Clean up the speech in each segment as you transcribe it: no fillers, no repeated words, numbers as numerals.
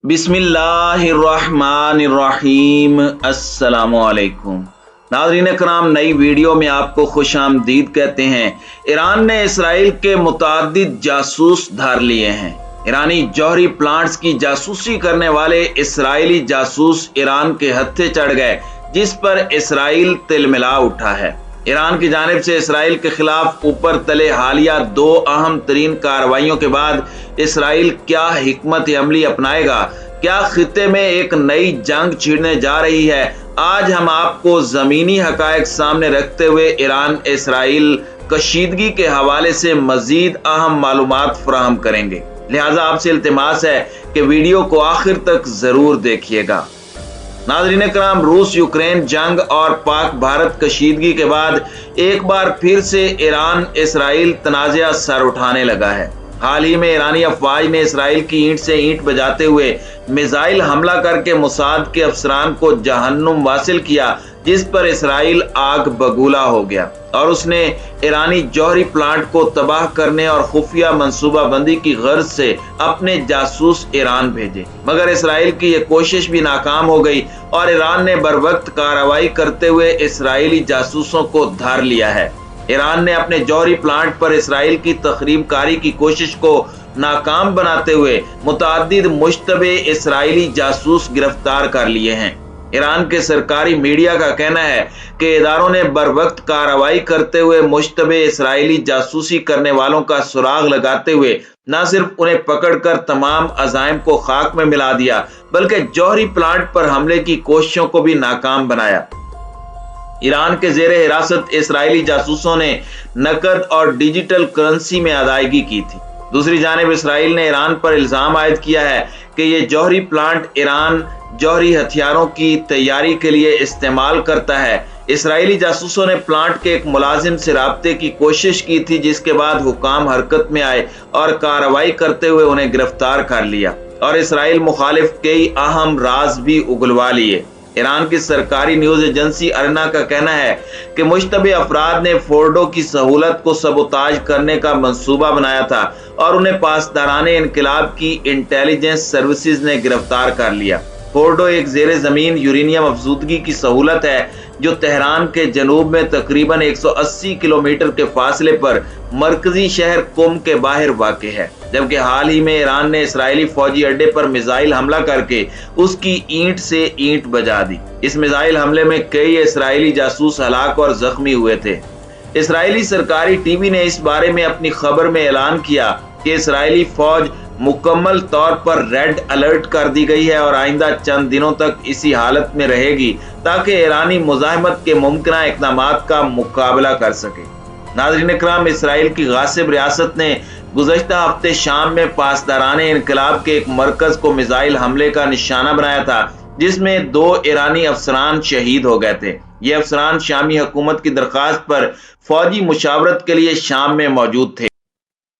बिस्मिल्लाहिर्रहमानिर्रहीम। अस्सलामुअलैकुम नाज़रीन कराम, नई वीडियो में आपको खुश आमदीद कहते हैं। ईरान ने इसराइल के मुताद्दिद जासूस धर लिए हैं। ईरानी जौहरी प्लांट्स की जासूसी करने वाले इसराइली जासूस ईरान के हत्थे चढ़ गए, जिस पर इसराइल तिलमिला उठा है। ईरान की जानिब से इसराइल के खिलाफ ऊपर तले हालिया दो अहम तरीन कार्रवाइयों के बाद इसराइल क्या हिकमत अमली अपनाएगा, क्या खित्ते में एक नई जंग छिड़ने जा रही है, आज हम आपको जमीनी हकायक सामने रखते हुए ईरान इसराइल कशीदगी के हवाले से मजीद अहम मालूमात फराहम करेंगे। लिहाजा आपसे इल्तिमास है कि वीडियो को आखिर तक जरूर देखिएगा। नाज़रीन कराम, रूस यूक्रेन जंग और पाक भारत कशीदगी के बाद एक बार फिर से ईरान इसराइल तनाज़ा सर उठाने लगा है। हाल ही में ईरानी अफवाज ने इसराइल की ईंट से ईंट बजाते हुए मिसाइल हमला करके मोसाद के अफसरान को जहन्नुम वासिल किया, जिस पर इसराइल आग बगूला हो गया और उसने ईरानी जौहरी प्लांट को तबाह करने और खुफिया मंसूबाबंदी की गर्ज से अपने जासूस ईरान भेजे, मगर इसराइल की यह कोशिश भी नाकाम हो गई और ईरान ने बरवक्त कार्रवाई करते हुए इसराइली जासूसों को धर लिया है। ईरान ने अपने जौहरी प्लांट पर इसराइल की तखरीब कारी की कोशिश को नाकाम बनाते हुए मुताद्दिद मुश्तबे इसराइली जासूस गिरफ्तार कर लिए हैं। ईरान के सरकारी मीडिया का कहना है कि इदारों ने बरवक्त कार्रवाई करते हुए मुश्तबे इसराइली जासूसी करने वालों का सुराग लगाते हुए न सिर्फ उन्हें पकड़कर तमाम अजाइम को खाक में मिला दिया, बल्कि जौहरी प्लांट पर हमले की कोशिशों को भी नाकाम बनाया। ईरान के जेरे हिरासत इसराइली जासूसों ने नकद और डिजिटल करेंसी में अदायगी की थी। दूसरी जानिब इसराइल ने ईरान पर इल्जाम आयद किया है कि ये जौहरी प्लांट ईरान जौहरी हथियारों की तैयारी के लिए इस्तेमाल करता है। इसराइली जासूसों ने प्लांट के एक मुलाजिम से राब्ते की कोशिश की थी, जिसके बाद हुकाम हरकत में आए और कार्रवाई करते हुए उन्हें गिरफ्तार कर लिया और इसराइल मुखालिफ कई अहम राज भी उगलवा लिए। ईरान की सरकारी न्यूज एजेंसी अरना का कहना है कि मुश्तबे अफराद ने फोर्डो की सहूलत को सबोताज करने का मंसूबा बनाया था और उन्हें पासदाराने इनकलाब की इंटेलिजेंस सर्विसेज ने गिरफ्तार कर लिया। फोर्डो एक जेरे जमीन यूरेनियम अफजूदगी की सहूलत है जो तेहरान के जनूब में तकरीबन 180 किलोमीटर के फासले पर मरकजी शहर कुम के बाहर वाक़ है। जबकि हाल ही में ईरान ने इसराइली फौजी अड्डे पर मिसाइल हमला करके उसकी ईंट से ईंट बजा दी। इस मिसाइल हमले में कई इसराइली जासूस हलाक और जख्मी हुए थे। इसराइली सरकारी टीवी ने इस बारे में अपनी खबर में ऐलान किया कि इसराइली फौज मुकम्मल तौर पर रेड अलर्ट कर दी गई है और आइंदा चंद दिनों तक इसी हालत में रहेगी ताकि ईरानी मुजाहिमत के मुमकिन इक़दामात का मुकाबला कर सके। नाज़रीन कराम, इसराइल की गासिब रियासत ने गुज़श्ता हफ्ते शाम में पासदाराने इनकलाब के एक मरकज को मिसाइल हमले का निशाना बनाया था, जिसमें 2 ईरानी अफसरान शहीद हो गए थे। ये अफसरान शामी हुकूमत की दरखास्त पर फौजी मुशावरत के लिए शाम में मौजूद थे।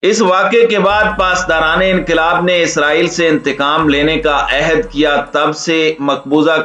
इस वाक़े के बाद पासदाराने इनकलाब ने इसराइल से इंतकाम लेने का अहद किया। तब से मकबूजा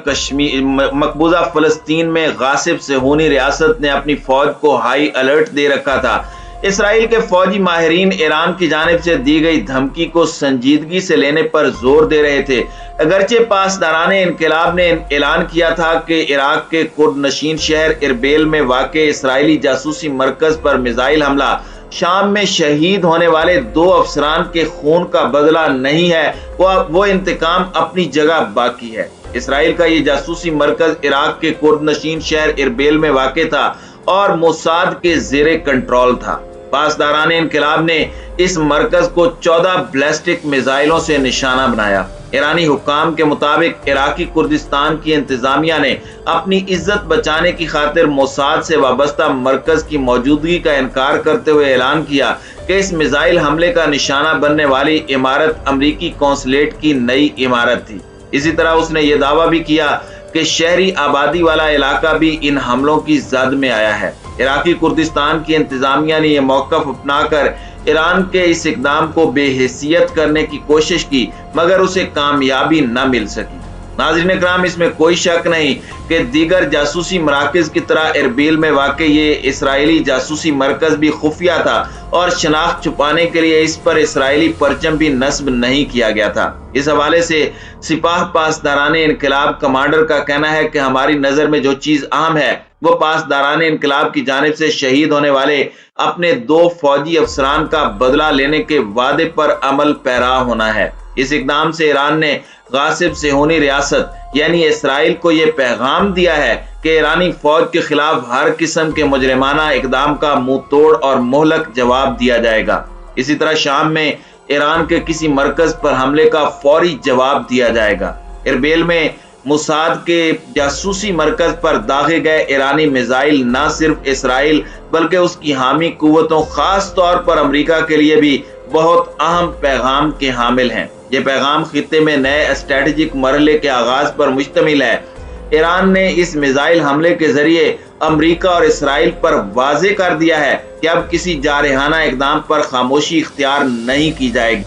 फ़लस्तीन में गासिब सेहूनी रियासत ने अपनी फौज को हाई अलर्ट दे रखा था। इसराइल के फौजी माहिरीन ईरान की जानिब से दी गई धमकी को संजीदगी से लेने पर जोर दे रहे थे। अगरचे पासदाराने इनकलाब ने ऐलान किया था कि इराक के कुर्द नशीन शहर इरबिल में वाक़े इसराइली जासूसी मरकज पर मिसाइल हमला शाम में शहीद होने वाले 2 अफसरान के खून का बदला नहीं है, वो इंतकाम अपनी जगह बाकी है। इसराइल का ये जासूसी मरकज इराक के कुर्द नशीन शहर इरबिल में वाक़ था और मोसाद के जेरे कंट्रोल था। पासदाराने इनकलाब ने इस मरकज को 14 बैलिस्टिक मिसाइलों से निशाना बनाया। ईरानी हुक्काम के मुताबिक इराकी कुर्दिस्तान की इंतजामिया ने अपनी इज्जत बचाने की खातिर मोसाद से वाबस्ता मरकज की मौजूदगी का इनकार करते हुए ऐलान किया कि इस मिसाइल हमले का निशाना बनने वाली इमारत अमरीकी कौंसलेट की नई इमारत थी। इसी तरह उसने ये दावा भी किया कि शहरी आबादी वाला इलाका भी इन हमलों की जद में आया है। इराकी कुर्दिस्तान की इंतजामिया ने यह मौक़िफ़ अपनाकर ईरान के इस इक़दाम को बेहैसियत करने की कोशिश की, मगर उसे कामयाबी न मिल सकी। नाज़रीन इकराम, इसमें कोई शक नहीं कि दीगर जासूसी मराकज़ की तरह इरबिल में वाक़ ये इसराइली जासूसी मरकज़ भी खुफिया था और शनाख्त छुपाने के लिए इस पर इसराइली परचम भी नस्ब नहीं किया गया था। इस हवाले से सिपाह पासदाराने इनकलाब कमांडर का कहना है कि हमारी नज़र में जो चीज़ अहम है वो पासदाराने इनकलाब की जानिब से शहीद होने वाले अपने 2 फौजी अफसरान का बदला लेने के वादे पर अमल पैरा होना है। इस इकदाम से ईरान ने गासिब सेहूनी रियासत यानी इसराइल को यह पैगाम दिया है कि ईरानी फौज के खिलाफ हर किस्म के मुजरिमाना इकदाम का मुंह तोड़ और मोहलक जवाब दिया जाएगा। इसी तरह शाम में ईरान के किसी मरकज पर हमले का फौरी जवाब दिया जाएगा। इरबिल में मुसाद के जासूसी मरकज पर दागे गए ईरानी मिसाइल न सिर्फ इसराइल बल्कि उसकी हामी कुव्वतों खास तौर पर अमेरिका के लिए भी बहुत अहम पैगाम के हामिल हैं। ये पैगाम खित्ते में नए स्ट्रेटेजिक मरहले के आगाज पर मुश्तमिल है। ईरान ने इस मिसाइल हमले के जरिए अमेरिका और इसराइल पर वाज़े कर दिया है कि अब किसी जारहाना इकदाम पर खामोशी इख्तियार नहीं की जाएगी।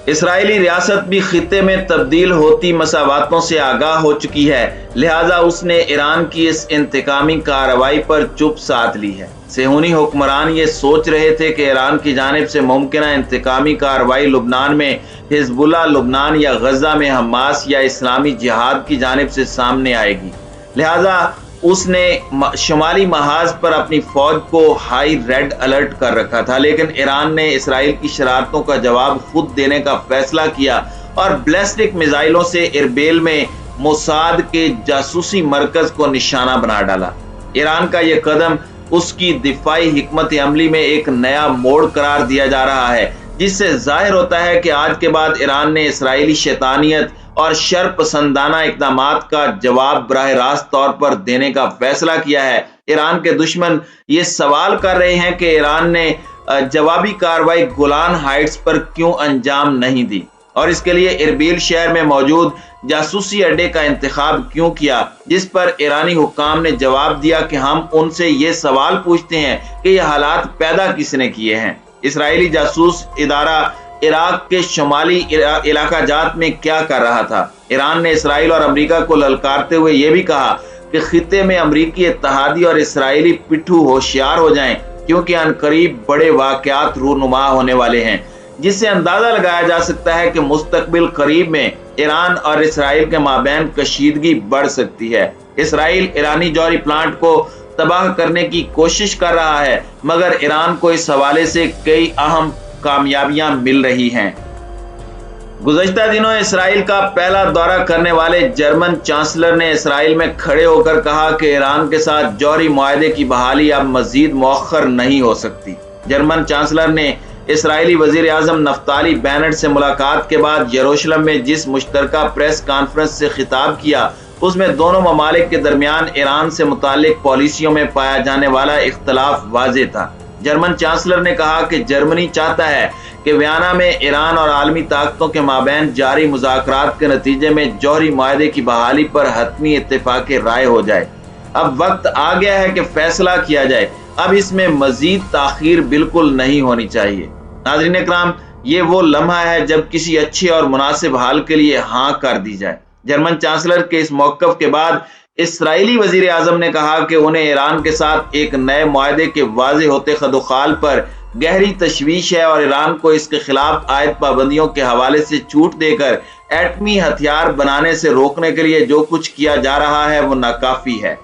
इसराइली रियासत भी खित्ते में तब्दील होती मसावातों से आगाह हो चुकी है, लिहाजा उसने ईरान की इस इंतकामी कार्रवाई पर चुप साध ली है। सेहूनी हुक्मरान ये सोच रहे थे कि ईरान की जानिब से मुमकिन इंतकामी कार्रवाई लुबनान में हिजबुल्लाह लुबनान या गजा में हमास या इस्लामी जिहाद की जानिब से सामने आएगी, लिहाजा उसने शुमाली महाज पर अपनी फौज को हाई रेड अलर्ट कर रखा था। लेकिन ईरान ने इसराइल की शरारतों का जवाब खुद देने का फैसला किया और बैलिस्टिक मिसाइलों से इरबिल में मोसाद के जासूसी मरकज को निशाना बना डाला। ईरान का यह कदम उसकी दिफाई हिकमत अमली में एक नया मोड़ करार दिया जा रहा है, जिससे जाहिर होता है कि आज के बाद ईरान ने इसराइली शैतानियत और शर पसंदाना इक़दामात का जवाब बराह रास्त तौर पर देने का फैसला किया है। ईरान के दुश्मन ये सवाल कर रहे हैं कि ईरान ने जवाबी कार्रवाई गोलान हाइट्स पर क्यों अंजाम नहीं दी और इसके लिए इरबिल शहर में मौजूद जासूसी अड्डे का इंतखाब क्यों किया, जिस पर ईरानी हुक्काम ने जवाब दिया कि हम उनसे ये सवाल पूछते हैं कि ये हालात पैदा किसने किए हैं। इसराइली जासूस इदारा इराक के शुमाली इलाका जात में क्या कर रहा था। ईरान ने इसराइल और अमेरिका को ललकारते हुए यह भी कहा कि खित्ते में अमेरिकी इत्तेहादी और इसराइली पिट्ठू होशियार हो जाएं, क्योंकि अनकरीब बड़े वाकयात रूनुमा होने वाले हैं, जिससे अंदाजा लगाया जा सकता है कि मुस्तकबिल करीब में ईरान और इसराइल के माबैन कशीदगी बढ़ सकती है। इसराइल ईरानी जौहरी प्लांट को तबाह करने की कोशिश कर रहा है, मगर ईरान को इस हवाले से कई अहम कामयाबियां मिल रही हैं। गुज़श्ता दिनों इसराइल का पहला दौरा करने वाले जर्मन चांसलर ने इसराइल में खड़े होकर कहा कि ईरान के साथ जौहरी मुआहदे की बहाली अब मजीद मौखर नहीं हो सकती। जर्मन चांसलर ने इसराइली वजीर आजम नफ्ताली बेनेट से मुलाकात के बाद यरूशलेम में जिस मुश्तरका प्रेस कॉन्फ्रेंस से खिताब किया, उसमें दोनों ममालिक के दरमियान ईरान से मुतालिक पॉलिसियों में पाया जाने वाला इख्तलाफ वाज़ेह था। जर्मन चांसलर ने कहा कि जर्मनी चाहता है कि वियना में ईरान और आलमी ताकतों के माबैन जारी मुज़ाकरात के नतीजे में जौहरी मुआहदे की बहाली पर हतमी इत्तेफाक राय हो जाए। अब वक्त आ गया है कि फैसला किया जाए, अब इसमें मजीद ताखीर बिल्कुल नहीं होनी चाहिए। नाज़रीन इकराम, ये वो लम्हा है जब किसी अच्छे और मुनासिब हाल के लिए हाँ कर दी जाए। जर्मन चांसलर के इस मौक़िफ़ के बाद इसराइली वजीर आजम ने कहा कि उन्हें ईरान के साथ एक नए मुआहदे के वाज़े होते खदोखाल पर गहरी तशवीश है और ईरान को इसके खिलाफ आयद पाबंदियों के हवाले से छूट देकर एटमी हथियार बनाने से रोकने के लिए जो कुछ किया जा रहा है वो नाकाफी है।